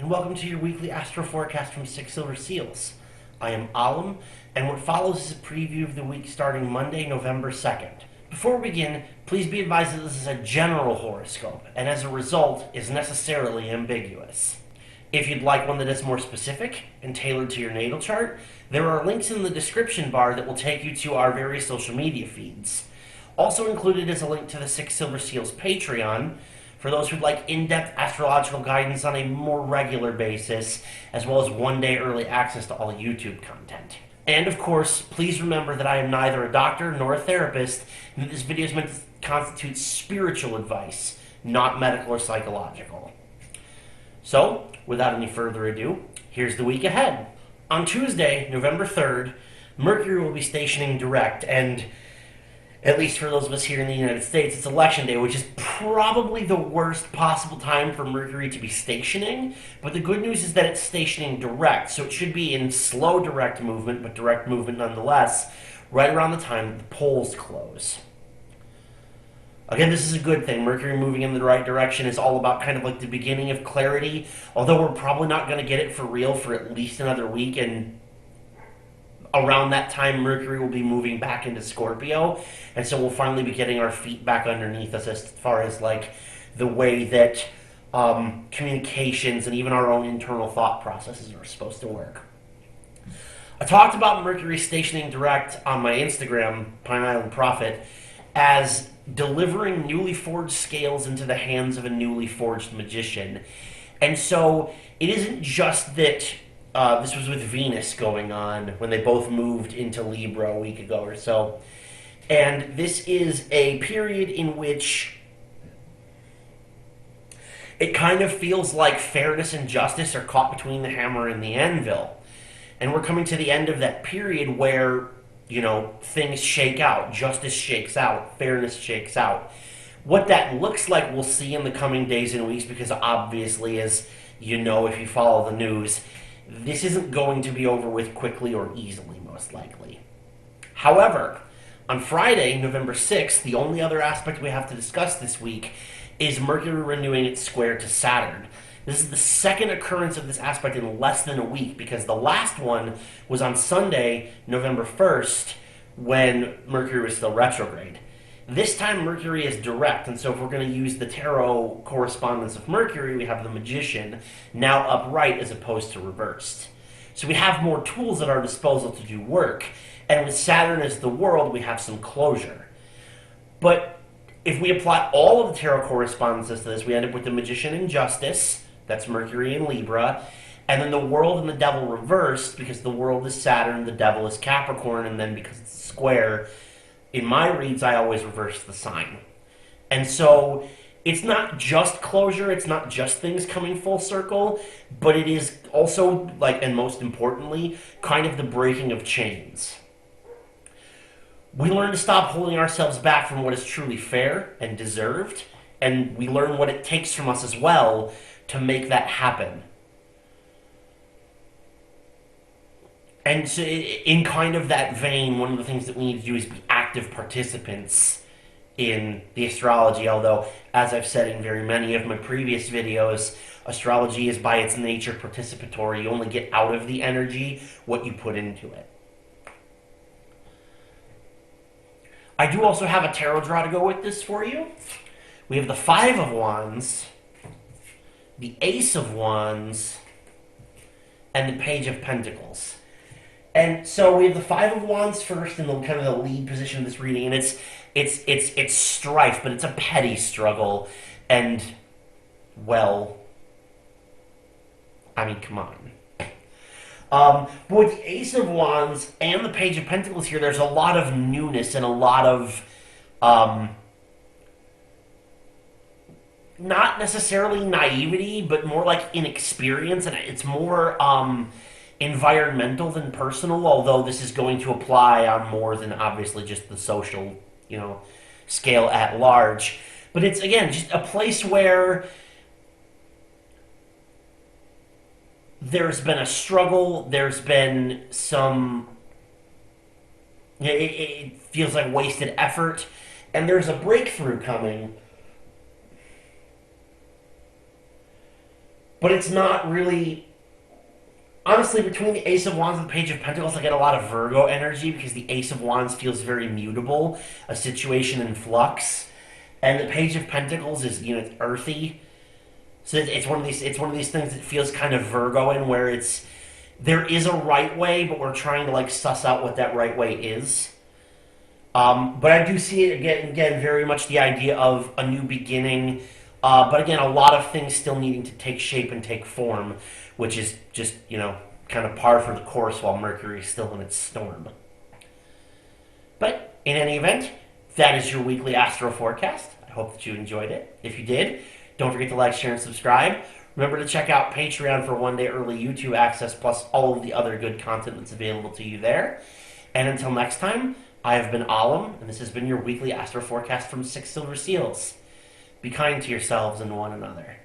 and welcome to your weekly Astro forecast from Six Silver Seals. I am Alam, and what follows is a preview of the week starting Monday, November 2nd. Before we begin, please be advised that this is a general horoscope, and as a result, is necessarily ambiguous. If you'd like one that is more specific and tailored to your natal chart, there are links in the description bar that will take you to our various social media feeds. Also included is a link to the Six Silver Seals Patreon, for those who'd like in-depth astrological guidance on a more regular basis, as well as one-day early access to all YouTube content. And of course, please remember that I am neither a doctor nor a therapist, and that this video is meant to constitute spiritual advice, not medical or psychological. So, without any further ado, here's the week ahead. On Tuesday, November 3rd, Mercury will be stationing direct, and at least for those of us here in the United States, it's election day, which is probably the worst possible time for Mercury to be stationing. But the good news is that it's stationing direct, so it should be in slow direct movement, but direct movement nonetheless, right around the time the polls close. Again, this is a good thing. Mercury moving in the right direction is all about kind of like the beginning of clarity, although we're probably not going to get it for real for at least another week, and around that time, Mercury will be moving back into Scorpio, and so we'll finally be getting our feet back underneath us as far as like the way that communications and even our own internal thought processes are supposed to work. I talked about Mercury stationing direct on my Instagram, Pine Island Prophet, as delivering newly forged scales into the hands of a newly forged magician. And so it isn't just that this was with Venus going on when they both moved into Libra a week ago or so. And this is a period in which it kind of feels like fairness and justice are caught between the hammer and the anvil. And we're coming to the end of that period where, you know, things shake out. Justice shakes out. Fairness shakes out. What that looks like we'll see in the coming days and weeks, because obviously, as you know if you follow the news, this isn't going to be over with quickly or easily, most likely. However, on Friday, November 6th, the only other aspect we have to discuss this week is Mercury renewing its square to Saturn. This is the second occurrence of this aspect in less than a week, because the last one was on Sunday, November 1st, when Mercury was still retrograde. This time Mercury is direct, and so if we're going to use the tarot correspondence of Mercury, we have the Magician now upright as opposed to reversed. So we have more tools at our disposal to do work, and with Saturn as the world, we have some closure. But if we apply all of the tarot correspondences to this, we end up with the Magician in Justice, that's Mercury in Libra, and then the world and the devil reversed, because the world is Saturn, the devil is Capricorn, and then because it's square, in my reads, I always reverse the sign. And so it's not just closure, it's not just things coming full circle, but it is also, like, and most importantly, kind of the breaking of chains. We learn to stop holding ourselves back from what is truly fair and deserved, and we learn what it takes from us as well to make that happen. And so in kind of that vein, one of the things that we need to do is be active participants in the astrology, although, as I've said in very many of my previous videos, astrology is by its nature participatory. You only get out of the energy what you put into it. I do also have a tarot draw to go with this for you. We have the Five of Wands, the Ace of Wands, and the Page of Pentacles. And so we have the Five of Wands first in the kind of the lead position of this reading, and it's strife, but it's a petty struggle, and, well, I mean, come on. But with the Ace of Wands and the Page of Pentacles here, there's a lot of newness and a lot of, not necessarily naivety, but more like inexperience, and it's more, environmental than personal, although this is going to apply on more than obviously just the social, scale at large. But it's, again, just a place where there's been a struggle, there's been some, it feels like wasted effort, and there's a breakthrough coming. but it's not really. Honestly, between the Ace of Wands and the Page of Pentacles, I get a lot of Virgo energy because the Ace of Wands feels very mutable, a situation in flux, and the Page of Pentacles is, it's earthy. So it's one of these. It's one of these things that feels kind of Virgoan, where there is a right way, but we're trying to like suss out what that right way is. But I do see it again, very much the idea of a new beginning. But again, a lot of things still needing to take shape and take form, which is just, kind of par for the course while Mercury is still in its storm. But in any event, that is your weekly astro forecast. I hope that you enjoyed it. If you did, don't forget to like, share, and subscribe. Remember to check out Patreon for one day early YouTube access, plus all of the other good content that's available to you there. And until next time, I have been Alam, and this has been your weekly astro forecast from 6 Silver Seals. Be kind to yourselves and one another.